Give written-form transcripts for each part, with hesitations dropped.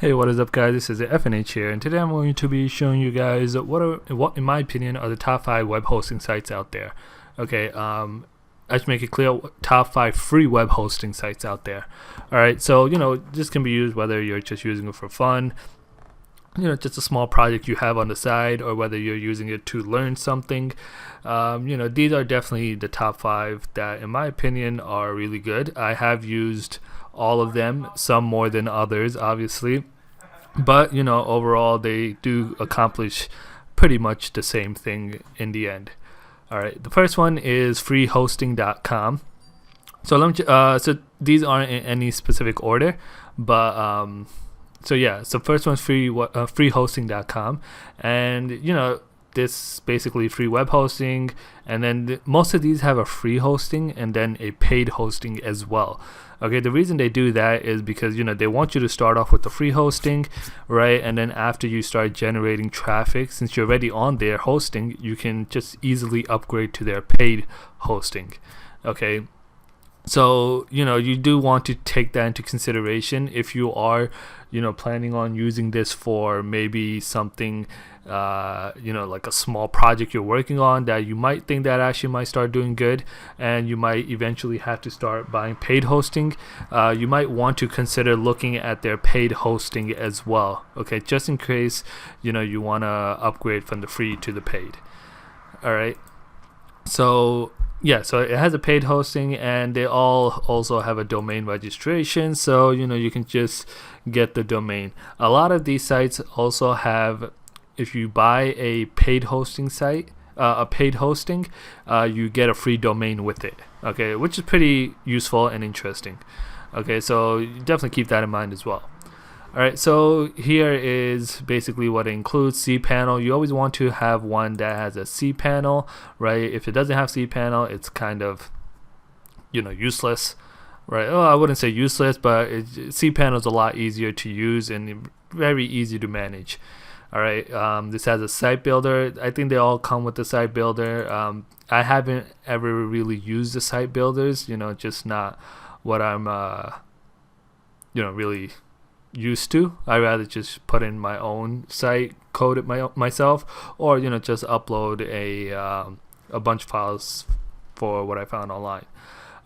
Hey, what is up, guys? This is the FNH here, and today I'm going to be showing you guys what in my opinion, are the top 5 web hosting sites out there. Okay, I should make it clear, top 5 free web hosting sites out there. All right, so this can be used whether you're just using it for fun, just a small project you have on the side, or whether you're using it to learn something. These are definitely the top 5 that, in my opinion, are really good. I have used all of them, some more than others, obviously, but overall they do accomplish pretty much the same thing in the end. All right, the first one is FreeHosting.com. So let me so these aren't in any specific order, but so first one's FreeHosting.com, and this basically free web hosting, and then most of these have a free hosting and then a paid hosting as well. Okay, the reason they do that is because they want you to start off with the free hosting, right? And then after you start generating traffic, since you're already on their hosting, you can just easily upgrade to their paid hosting. Okay, so you do want to take that into consideration if you are planning on using this for maybe something like a small project you're working on that you might think that actually might start doing good, and you might eventually have to start buying paid hosting. You might want to consider looking at their paid hosting as well, okay, just in case you want to upgrade from the free to the paid. All right, so so it has a paid hosting, and they all also have a domain registration, so you can just get the domain. A lot of these sites also have, if you buy a paid hosting site, you get a free domain with it, okay, which is pretty useful and interesting. Okay, so definitely keep that in mind as well. All right, so here is basically what it includes. cPanel, you always want to have one that has a cPanel, right? If it doesn't have cPanel, it's kind of useless, right? Oh, I wouldn't say useless, but cPanel is a lot easier to use and very easy to manage. All right, this has a site builder. I think they all come with the site builder. I haven't ever really used the site builders, just not what I'm really used to. I rather just put in my own site, code it myself, or just upload a bunch of files for what I found online.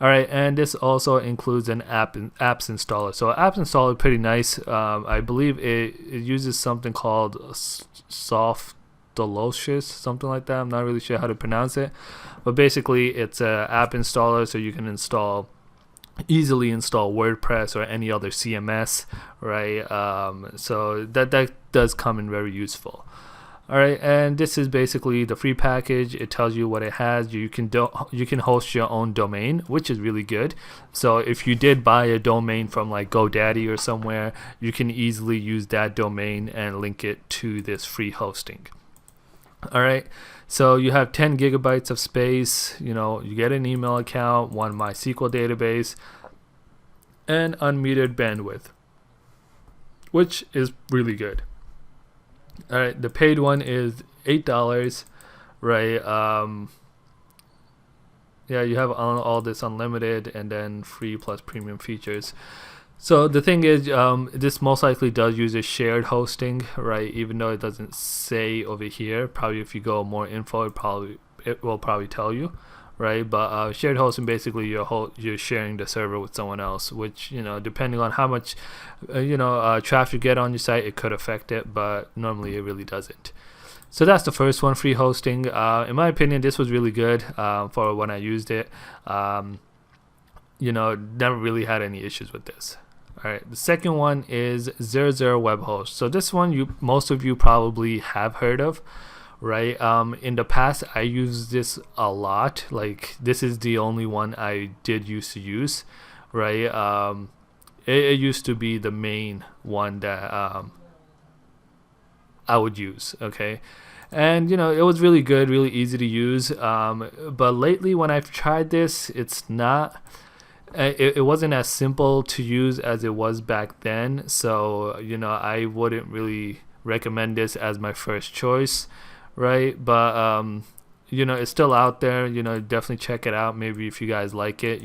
All right, and this also includes an apps installer. So apps installer is pretty nice. I believe it uses something called Softolocious, something like that. I'm not really sure how to pronounce it, but basically it's an app installer, so you can easily install WordPress or any other CMS, right? So that does come in very useful. All right, and this is basically the free package. It tells you what it has. You can host your own domain, which is really good. So if you did buy a domain from like GoDaddy or somewhere, you can easily use that domain and link it to this free hosting. All right, so you have 10 gigabytes of space. You get an email account, one MySQL database, and unmetered bandwidth, which is really good. All right, the paid one is $8, right? You have all this unlimited, and then free plus premium features. So the thing is, this most likely does use a shared hosting, right? Even though it doesn't say over here. Probably if you go more info, it will probably tell you, right? But shared hosting, basically you're sharing the server with someone else, which depending on how much traffic you get on your site, it could affect it, but normally it really doesn't. So that's the first one, free hosting. In my opinion, this was really good for when I used it. Never really had any issues with this. All right, the second one is ZeroZero web host. So this one most of you probably have heard of, right? In the past, I used this a lot. Like, this is the only one I did used to use, right? It used to be the main one that I would use, okay? And it was really good, really easy to use. But lately, when I've tried this, it's not. It wasn't as simple to use as it was back then. So I wouldn't really recommend this as my first choice, right? But it's still out there. Definitely check it out. Maybe if you guys like it,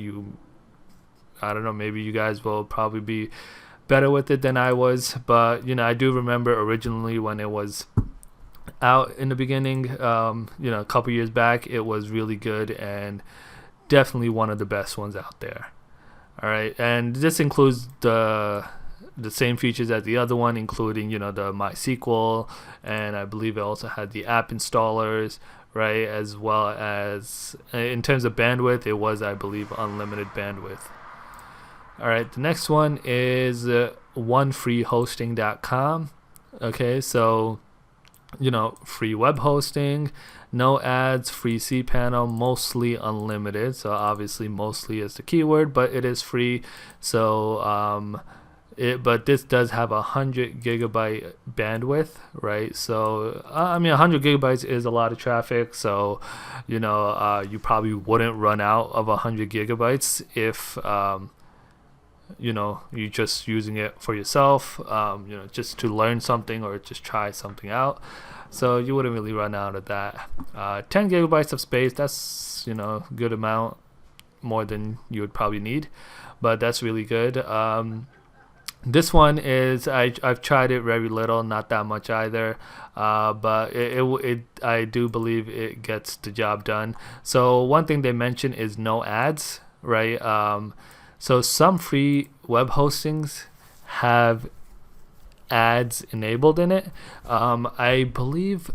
I don't know, maybe you guys will probably be better with it than I was, but I do remember originally when it was out in the beginning, a couple years back, it was really good and definitely one of the best ones out there. All right, and this includes the same features as the other one, including the MySQL, and I believe it also had the app installers, right, as well as in terms of bandwidth, it was, I believe, unlimited bandwidth. All right, the next one is OneFreeHosting.com. Okay, so free web hosting, no ads, free cPanel, mostly unlimited. So obviously mostly is the keyword, but it is free. So but this does have 100 gigabyte bandwidth, right? So 100 gigabytes is a lot of traffic, so you probably wouldn't run out of 100 gigabytes if you're just using it for yourself, just to learn something or just try something out. So you wouldn't really run out of that. 10 gigabytes of space, that's good amount, more than you would probably need, but that's really good. This one is I've tried it very little, not that much either, but I do believe it gets the job done. So one thing they mention is no ads, right? So some free web hostings have ads enabled in it. I believe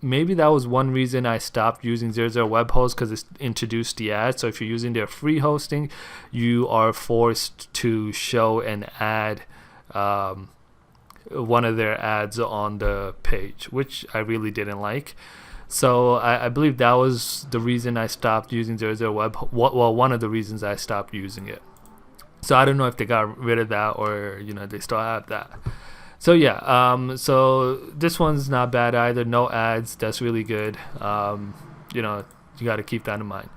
maybe that was one reason I stopped using ZeroZero Web Host, because it introduced the ads. So if you're using their free hosting, you are forced to show an ad, one of their ads on the page, which I really didn't like. So I believe that was the reason I stopped using ZeroZero Web. Well, one of the reasons I stopped using it. So I don't know if they got rid of that or they still have that. So yeah, so this one's not bad either. No ads, that's really good. You got to keep that in mind.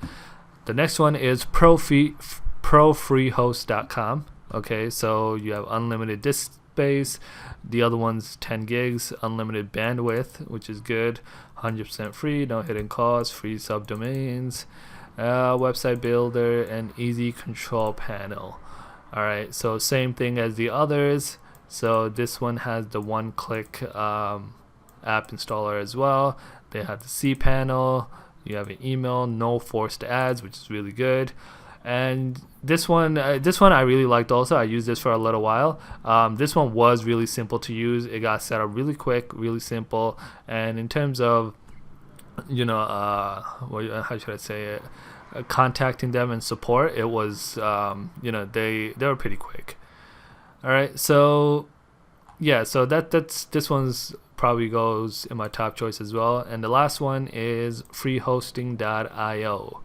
The next one is ProFeet, ProFreeHost.com. Okay, so you have unlimited disk space. The other one's 10 gigs, unlimited bandwidth, which is good. 100% free, no hidden costs, free subdomains, website builder, and easy control panel. All right, so same thing as the others. So this one has the one-click app installer as well. They have the cPanel. You have an email, no forced ads, which is really good. And this one I really liked also. I used this for a little while. This one was really simple to use. It got set up really quick, really simple. And in terms of, how should I say it? Contacting them and support, it was, they were pretty quick. All right, so yeah, so that's this one's probably goes in my top choice as well. And the last one is FreeHosting.io.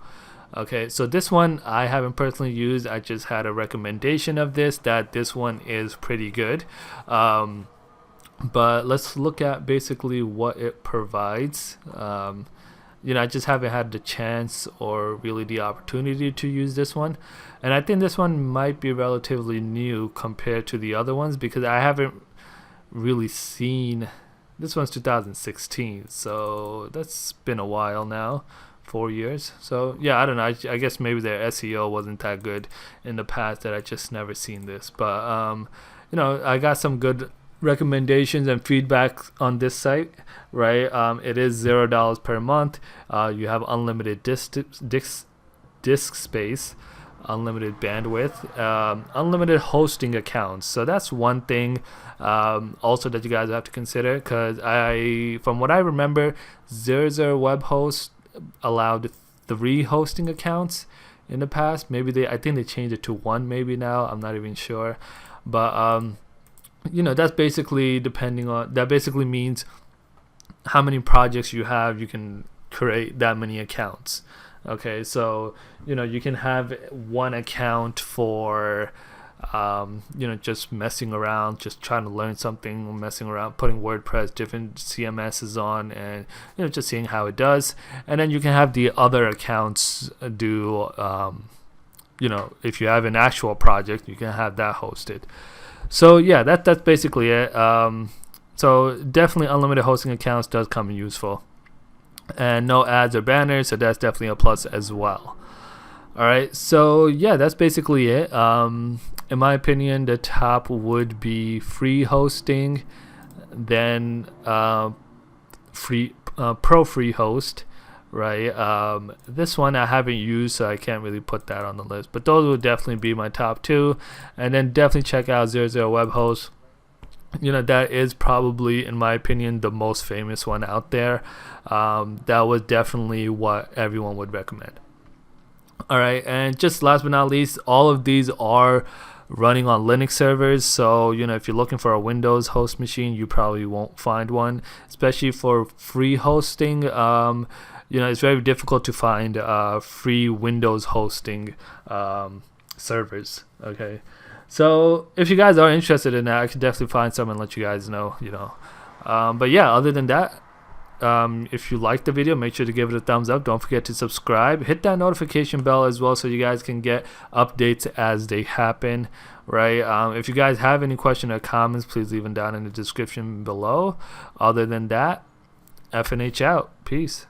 Okay, so this one I haven't personally used. I just had a recommendation of that this one is pretty good. But let's look at basically what it provides. I just haven't had the chance or really the opportunity to use this one. And I think this one might be relatively new compared to the other ones, because I haven't really seen, this one's 2016, so that's been a while now, 4 years. So yeah, I don't know, I guess maybe their SEO wasn't that good in the past that I just never seen this. But I got some good recommendations and feedback on this site, right? It is $0 per month. You have unlimited disk space, unlimited bandwidth, unlimited hosting accounts. So that's one thing also that you guys have to consider, because from what I remember, ZeroZero Web Host allowed 3 hosting accounts in the past. I think they changed it to 1 maybe now. I'm not even sure. But that's basically that basically means how many projects you have, you can create that many accounts. Okay, so you can have one account for just messing around, just trying to learn something, messing around, putting WordPress, different CMSs on, and just seeing how it does. And then you can have the other accounts do if you have an actual project, you can have that hosted. So yeah, that's basically it. So definitely unlimited hosting accounts does come in useful, and no ads or banners, so that's definitely a plus as well. All right, so yeah, that's basically it. in my opinion, the top would be FreeHosting, then ProFeet, right? This one I haven't used, so I can't really put that on the list, but those would definitely be my top two. And then definitely check out ZeroZero Web Host. That is probably, in my opinion, the most famous one out there. That was definitely what everyone would recommend. All right, and just last but not least, all of these are running on Linux servers, so if you're looking for a Windows host machine, you probably won't find one, especially for free hosting. It's very difficult to find free Windows hosting servers. Okay, so if you guys are interested in that, I can definitely find some and let you guys know. But yeah, other than that, if you like the video, make sure to give it a thumbs up. Don't forget to subscribe, hit that notification bell as well, so you guys can get updates as they happen, right? If you guys have any question or comments, please leave them down in the description below. Other than that, FNH out. Peace.